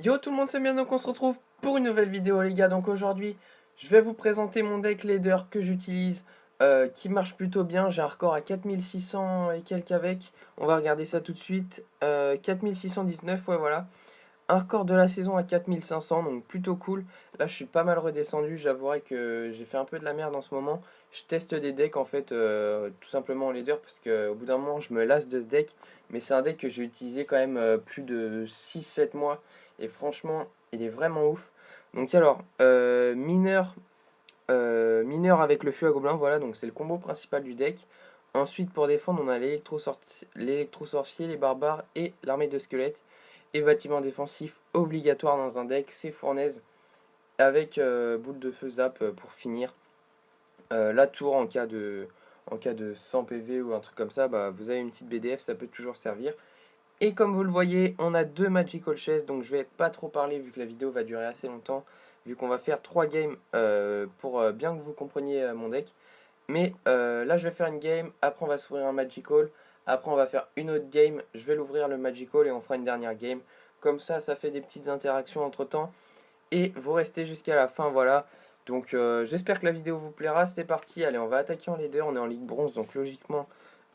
Yo tout le monde, c'est bien, donc on se retrouve pour une nouvelle vidéo les gars. Donc aujourd'hui je vais vous présenter mon deck leader que j'utilise, qui marche plutôt bien. J'ai un record à 4600 et quelques avec. On va regarder ça tout de suite. 4619, ouais voilà. Un record de la saison à 4500, donc plutôt cool. Là je suis pas mal redescendu, j'avouerai que j'ai fait un peu de la merde en ce moment. Je teste des decks en fait, tout simplement en leader, parce qu'au bout d'un moment je me lasse de ce deck. Mais c'est un deck que j'ai utilisé quand même plus de 6 7 mois. Et franchement il est vraiment ouf. Donc alors, mineur avec le feu à gobelin, voilà, donc c'est le combo principal du deck. Ensuite pour défendre on a l'électro-sorcier, les barbares et l'armée de squelettes. Et bâtiment défensif obligatoire dans un deck, c'est fournaise avec boule de feu zap pour finir. La tour en cas de 100 PV ou un truc comme ça, bah, vous avez une petite BDF, ça peut toujours servir. Et comme vous le voyez, on a deux Magical Chess, donc je vais pas trop parler vu que la vidéo va durer assez longtemps, vu qu'on va faire 3 games pour bien que vous compreniez mon deck. Mais là, je vais faire une game, après on va s'ouvrir un Magical, après on va faire une autre game, je vais l'ouvrir le Magical et on fera une dernière game. Comme ça fait des petites interactions entre temps et vous restez jusqu'à la fin, voilà. Donc j'espère que la vidéo vous plaira, c'est parti, allez, on va attaquer en leader, on est en ligue bronze, donc logiquement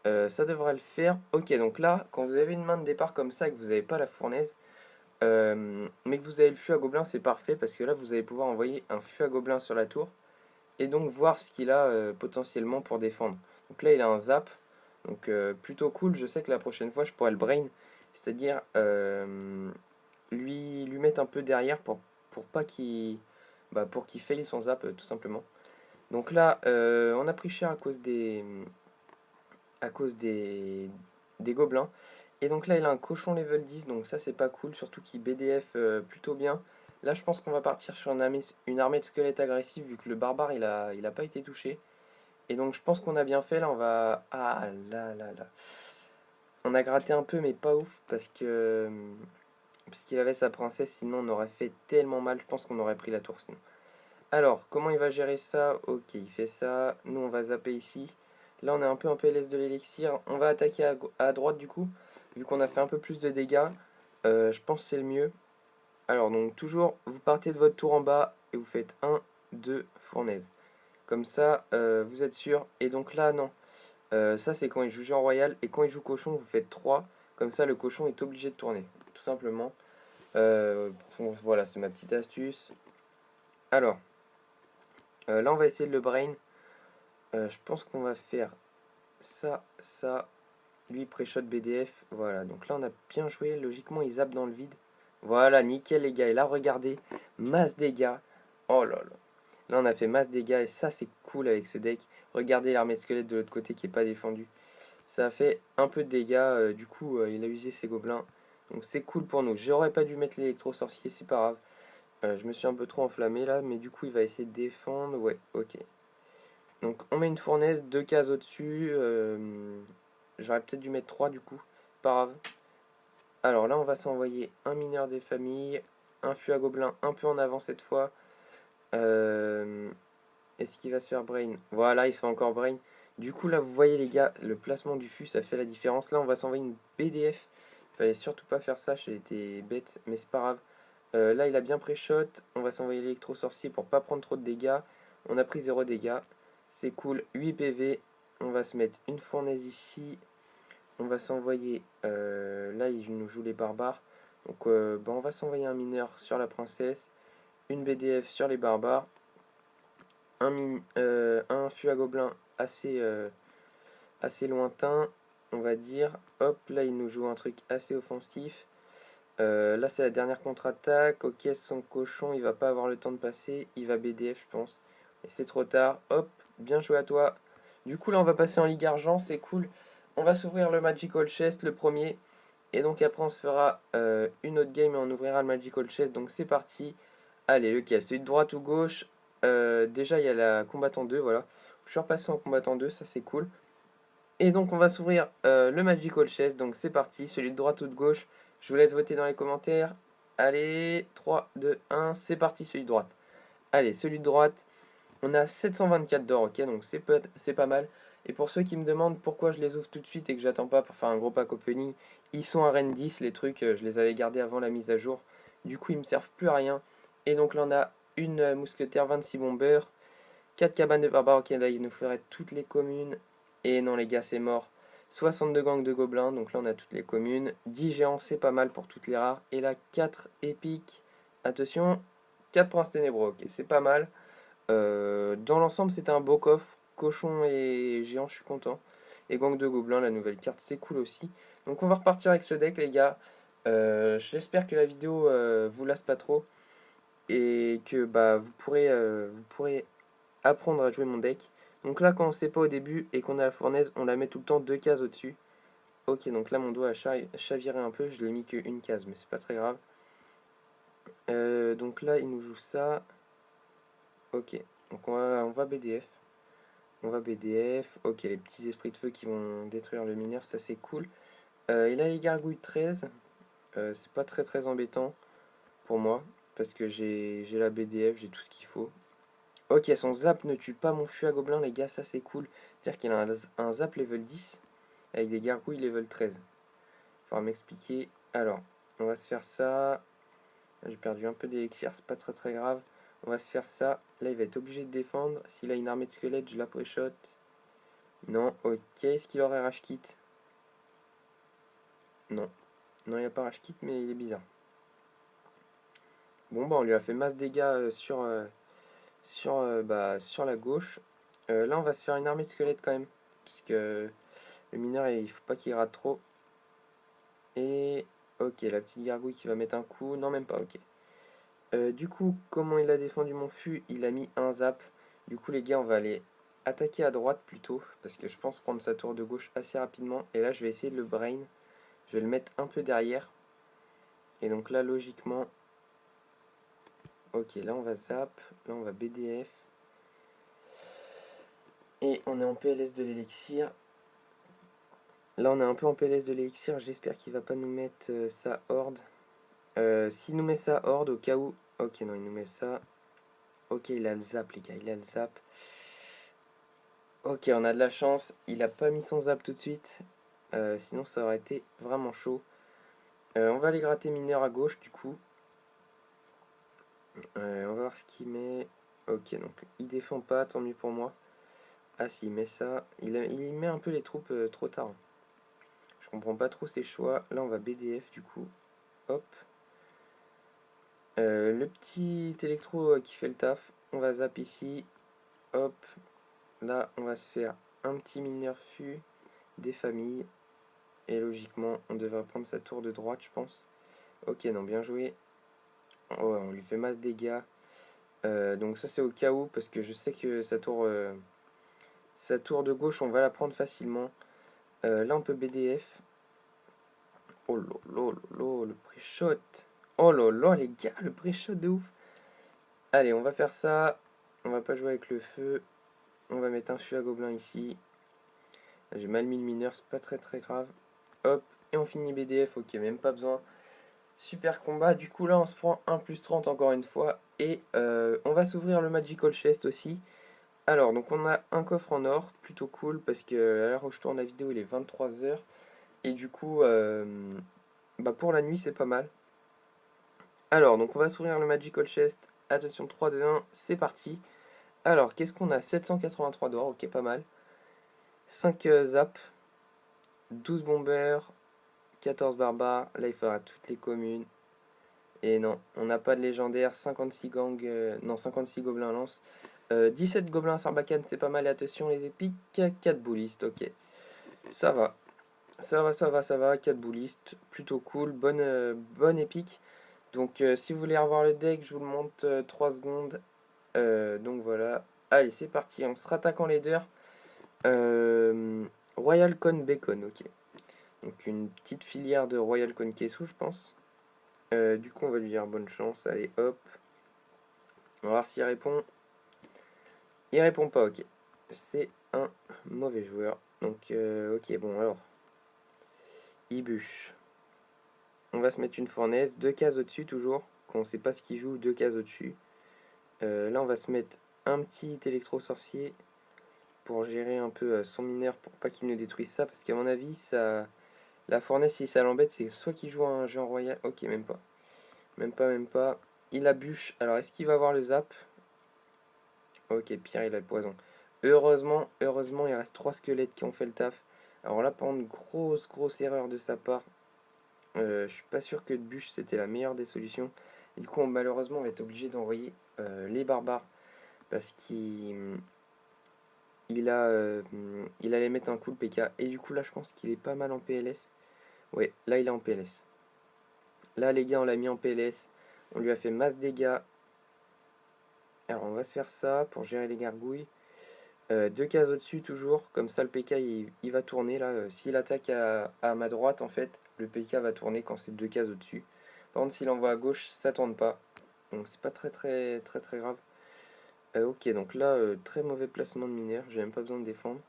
ça devrait le faire. Ok, donc là, quand vous avez une main de départ comme ça et que vous n'avez pas la fournaise, mais que vous avez le feu à gobelin, c'est parfait parce que là, vous allez pouvoir envoyer un feu à gobelin sur la tour et donc voir ce qu'il a potentiellement pour défendre. Donc là, il a un zap, donc plutôt cool. Je sais que la prochaine fois, je pourrais le brain, c'est-à-dire lui mettre un peu derrière pour pas qu'il pour qu'il fail son zap, tout simplement. Donc là, on a pris cher à cause des gobelins. Et donc là, il a un cochon level 10, donc ça, c'est pas cool, surtout qu'il BDF plutôt bien. Là, je pense qu'on va partir sur une armée de squelettes agressifs, vu que le barbare, il a pas été touché. Et donc, je pense qu'on a bien fait. Là, on va. Ah là là là. On a gratté un peu, mais pas ouf, parce qu'il avait sa princesse, sinon on aurait fait tellement mal. Je pense qu'on aurait pris la tour sinon. Alors, comment il va gérer ça? Ok, il fait ça. Nous, on va zapper ici. Là, on est un peu en PLS de l'élixir. On va attaquer à droite du coup, vu qu'on a fait un peu plus de dégâts. Je pense que c'est le mieux. Alors, donc, toujours, vous partez de votre tour en bas et vous faites un 2 fournaise. Comme ça, vous êtes sûr. Et donc là, non. Ça, c'est quand il joue géant royal. Et quand il joue cochon, vous faites 3. Comme ça, le cochon est obligé de tourner. Tout simplement. Bon, voilà, c'est ma petite astuce. Alors, là, on va essayer de le brain. Je pense qu'on va faire ça, ça. Lui, pré-shot BDF. Voilà, donc là, on a bien joué. Logiquement, il zappe dans le vide. Voilà, nickel, les gars. Et là, regardez, masse dégâts. Oh là là. Là, on a fait masse dégâts. Et ça, c'est cool avec ce deck. Regardez l'armée de squelette de l'autre côté qui n'est pas défendue. Ça a fait un peu de dégâts. Du coup, il a usé ses gobelins. Donc, c'est cool pour nous. J'aurais pas dû mettre l'électro-sorcier, c'est pas grave. Je me suis un peu trop enflammé là. Mais du coup, il va essayer de défendre. Ouais, ok. Donc on met une fournaise, deux cases au-dessus. J'aurais peut-être dû mettre 3 du coup. Pas grave. Alors là, on va s'envoyer un mineur des familles, un fût à gobelin un peu en avant cette fois. Euh, Est-ce qu'il va se faire brain? Voilà, il se fait encore brain. Du coup, là, vous voyez les gars, le placement du fût, ça fait la différence. Là, on va s'envoyer une BDF. Il fallait surtout pas faire ça, j'ai été bête, mais c'est pas grave. Là, il a bien pré-shot. On va s'envoyer l'électro-sorcier pour pas prendre trop de dégâts. On a pris 0 dégâts. C'est cool. 8 PV. On va se mettre une fournaise ici. On va s'envoyer. Là, il nous joue les barbares. Donc, on va s'envoyer un mineur sur la princesse. Une BDF sur les barbares. Un fût à gobelin assez lointain, on va dire. Hop, là, il nous joue un truc assez offensif. Là, c'est la dernière contre-attaque. Ok, son cochon, il va pas avoir le temps de passer. Il va BDF, je pense. Et c'est trop tard. Hop, bien joué à toi. Du coup, là, on va passer en Ligue Argent. C'est cool. On va s'ouvrir le Magical Chest, le premier. Et donc, après, on se fera une autre game et on ouvrira le Magical Chest. Donc, c'est parti. Allez, lequel? Celui de droite ou gauche? Déjà, il y a la combattant 2, voilà. Je suis repassé en combattant 2, ça c'est cool. Et donc on va s'ouvrir le Magical Chess, donc c'est parti, celui de droite ou de gauche, je vous laisse voter dans les commentaires. Allez, 3, 2, 1, c'est parti celui de droite. Allez, celui de droite, on a 724 d'or, ok, donc c'est pas mal. Et pour ceux qui me demandent pourquoi je les ouvre tout de suite et que j'attends pas pour faire un gros pack opening, ils sont à Rennes 10, les trucs, je les avais gardés avant la mise à jour. Du coup, ils me servent plus à rien. Et donc là, on a une mousquetaire, 26 bombeurs, 4 cabanes de barbares. Ok, là, il nous faudrait toutes les communes. Et non, les gars, c'est mort. 62 gangs de gobelins, donc là, on a toutes les communes. 10 géants, c'est pas mal pour toutes les rares. Et là, 4 épiques. Attention, 4 princes ténébreux. Ok, c'est pas mal. Dans l'ensemble, c'était un beau coffre. Cochon et géant, je suis content. Et gang de gobelins, la nouvelle carte, c'est cool aussi. Donc on va repartir avec ce deck, les gars. J'espère que la vidéo vous lasse pas trop et que bah, vous pourrez apprendre à jouer mon deck. Donc là, quand on sait pas au début et qu'on a la fournaise, on la met tout le temps 2 cases au-dessus. Ok, donc là, mon doigt a chaviré un peu. Je l'ai mis qu'une case, mais c'est pas très grave. Donc là, il nous joue ça. Ok, donc on va BDF. On va BDF. Ok, les petits esprits de feu qui vont détruire le mineur, ça c'est cool. Et là, les gargouilles 13. C'est pas très très embêtant pour moi. Parce que j'ai la BDF, j'ai tout ce qu'il faut. Ok, son zap ne tue pas mon fût à gobelin, les gars, ça c'est cool. C'est-à-dire qu'il a un zap level 10 avec des gargouilles level 13. Faudra m'expliquer. Alors, on va se faire ça. J'ai perdu un peu d'élixir, c'est pas très très grave. On va se faire ça. Là, il va être obligé de défendre. S'il a une armée de squelettes, je la pré-shot. Non, ok. Est-ce qu'il aurait rage kit? Non. Non, il n'y a pas rage kit, mais il est bizarre. Bon, bah, on lui a fait masse dégâts sur la gauche. Là, on va se faire une armée de squelettes quand même. Parce que le mineur, il faut pas qu'il rate trop. Et ok, la petite gargouille qui va mettre un coup. Non, même pas, ok. Du coup, comment il a défendu mon fût? Il a mis un zap. Du coup, les gars, on va aller attaquer à droite plutôt. Parce que je pense prendre sa tour de gauche assez rapidement. Et là, je vais essayer de le brain. Je vais le mettre un peu derrière. Et donc là, logiquement... Ok, là, on va zap. Là, on va BDF. Et on est en PLS de l'élixir. Là, on est un peu en PLS de l'élixir. J'espère qu'il va pas nous mettre sa horde. S'il nous met sa horde, au cas où... Ok, non, il nous met ça. Ok, il a le zap, les gars, il a le zap. Ok, on a de la chance. Il a pas mis son zap tout de suite. Sinon, ça aurait été vraiment chaud. On va aller gratter mineur à gauche, du coup. On va voir ce qu'il met. Ok, donc il défend pas, tant mieux pour moi. Ah, s'il met ça. Il met un peu les troupes trop tard. Je comprends pas trop ses choix. Là, on va BDF, du coup. Hop. Le petit électro qui fait le taf. On va zap ici. Hop. Là, on va se faire un petit mineur fût, des familles. Et logiquement, on devrait prendre sa tour de droite, je pense. Ok, non, bien joué. Oh, on lui fait masse dégâts. Donc ça, c'est au cas où, parce que je sais que sa tour de gauche, on va la prendre facilement. Là, on peut BDF. Oh là là là là, le pré-shot. Oh là là, les gars, le pré-shot de ouf. Allez, on va faire ça. On va pas jouer avec le feu. On va mettre un fût à gobelin ici. J'ai mal mis le mineur, c'est pas très très grave. Hop, et on finit BDF, ok, même pas besoin. Super combat, du coup là on se prend un plus 30 encore une fois. Et on va s'ouvrir le Magical Chest aussi. Alors, donc on a un coffre en or, plutôt cool, parce que à l'heure où je tourne la vidéo il est 23h. Et du coup, bah pour la nuit c'est pas mal. Alors, donc on va s'ouvrir le Magical Chest. Attention, 3, 2, 1, c'est parti. Alors, qu'est-ce qu'on a? 783 d'or, ok, pas mal. 5 zap, 12 bombers, 14 barbares. Là, il faudra toutes les communes. Et non, on n'a pas de légendaire. 56 gangs, non, 56 gobelins lance. 17 gobelins sarbacane, c'est pas mal. Attention, les épiques. 4 boulistes, ok. Ça va. Ça va, ça va, ça va. 4 boulistes, plutôt cool. Bonne épique. Donc, si vous voulez revoir le deck, je vous le montre 3 secondes. Donc voilà. Allez, c'est parti. On se rattaque en leader. Royal Con Bacon, ok. Donc, une petite filière de Royal Con Kessou, je pense. Du coup, on va lui dire bonne chance. Allez, hop. On va voir s'il répond. Il répond pas, ok. C'est un mauvais joueur. Donc, ok, bon, alors. Il bûche. On va se mettre une fournaise. 2 cases au-dessus, toujours. Quand on sait pas ce qu'il joue, 2 cases au-dessus. Là, on va se mettre un petit électro-sorcier pour gérer un peu son mineur pour pas qu'il nous détruise ça. Parce qu'à mon avis, ça, la fournaise, si ça l'embête, c'est soit qu'il joue un géant royal. Ok, même pas. Même pas, même pas. Il a bûche. Alors, est-ce qu'il va avoir le zap? Ok, Pierre, il a le poison. Heureusement, il reste 3 squelettes qui ont fait le taf. Alors là, par contre, grosse erreur de sa part. Je suis pas sûr que bûche, c'était la meilleure des solutions. Et du coup, malheureusement, on va être obligé d'envoyer les barbares. Parce il allait mettre un coup de PK. Et du coup, là, je pense qu'il est pas mal en PLS. Ouais, là, il est en PLS. Là, les gars, on l'a mis en PLS. On lui a fait masse dégâts. Alors, on va se faire ça pour gérer les gargouilles. Deux cases au-dessus, toujours. Comme ça, le PK, il va tourner. Là, s'il attaque à ma droite, en fait, le PK va tourner quand c'est deux cases au-dessus. Par contre, s'il envoie à gauche, ça tourne pas. Donc, c'est pas très grave. Ok, donc là, très mauvais placement de mineur. J'ai même pas besoin de défendre.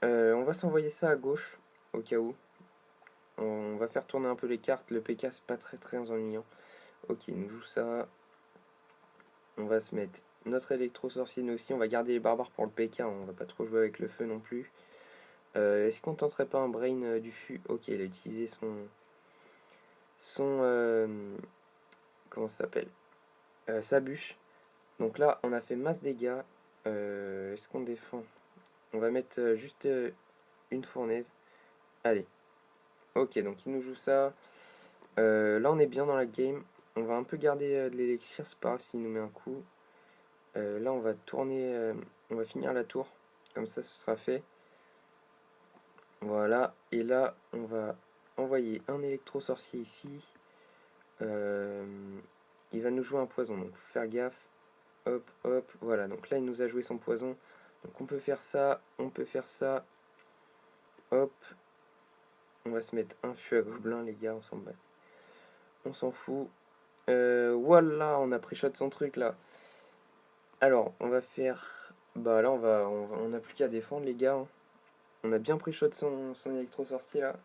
On va s'envoyer ça à gauche, au cas où. On va faire tourner un peu les cartes. Le PK, c'est pas très ennuyant. Ok, il nous joue ça. On va se mettre notre électro-sorcier, nous aussi. On va garder les barbares pour le PK. On va pas trop jouer avec le feu non plus. Est-ce qu'on tenterait pas un brain du fût? Ok, il a utilisé son comment ça s'appelle? Sa bûche. Donc là, on a fait masse dégâts. Est-ce qu'on défend? On va mettre juste une fournaise. Allez. Ok, donc il nous joue ça. Là, on est bien dans la game. On va un peu garder de l'élixir, c'est pas grave s'il nous met un coup. Là, on va tourner, on va finir la tour. Comme ça, ce sera fait. Voilà. Et là, on va envoyer un électro-sorcier ici. Euh, il va nous jouer un poison, donc faut faire gaffe. Hop. Voilà, donc là, il nous a joué son poison. Donc on peut faire ça, on peut faire ça. Hop. On va se mettre un fût à gobelin, les gars, on s'en bat. On s'en fout. Voilà, on a pris shot son truc là. Alors, on va faire. Bah là, on a plus qu'à défendre, les gars, hein. On a bien pris shot son électro-sorcier là.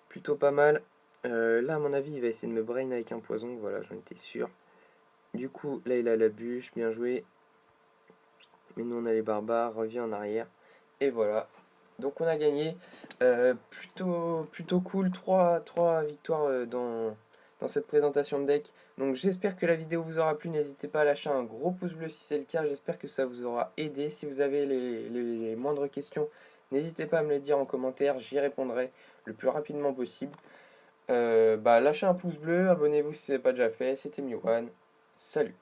Plutôt pas mal. Là, à mon avis, il va essayer de me brain avec un poison. Voilà, j'en étais sûr. Du coup, là, il a la bûche. Bien joué. Mais nous, on a les barbares. Revient en arrière. Et voilà. Donc, on a gagné. Plutôt cool. Trois victoires dans cette présentation de deck. Donc, j'espère que la vidéo vous aura plu. N'hésitez pas à lâcher un gros pouce bleu si c'est le cas. J'espère que ça vous aura aidé. Si vous avez les moindres questions, n'hésitez pas à me les dire en commentaire. J'y répondrai le plus rapidement possible. Lâchez un pouce bleu, abonnez-vous si ce n'est pas déjà fait. C'était Miwan. Salut.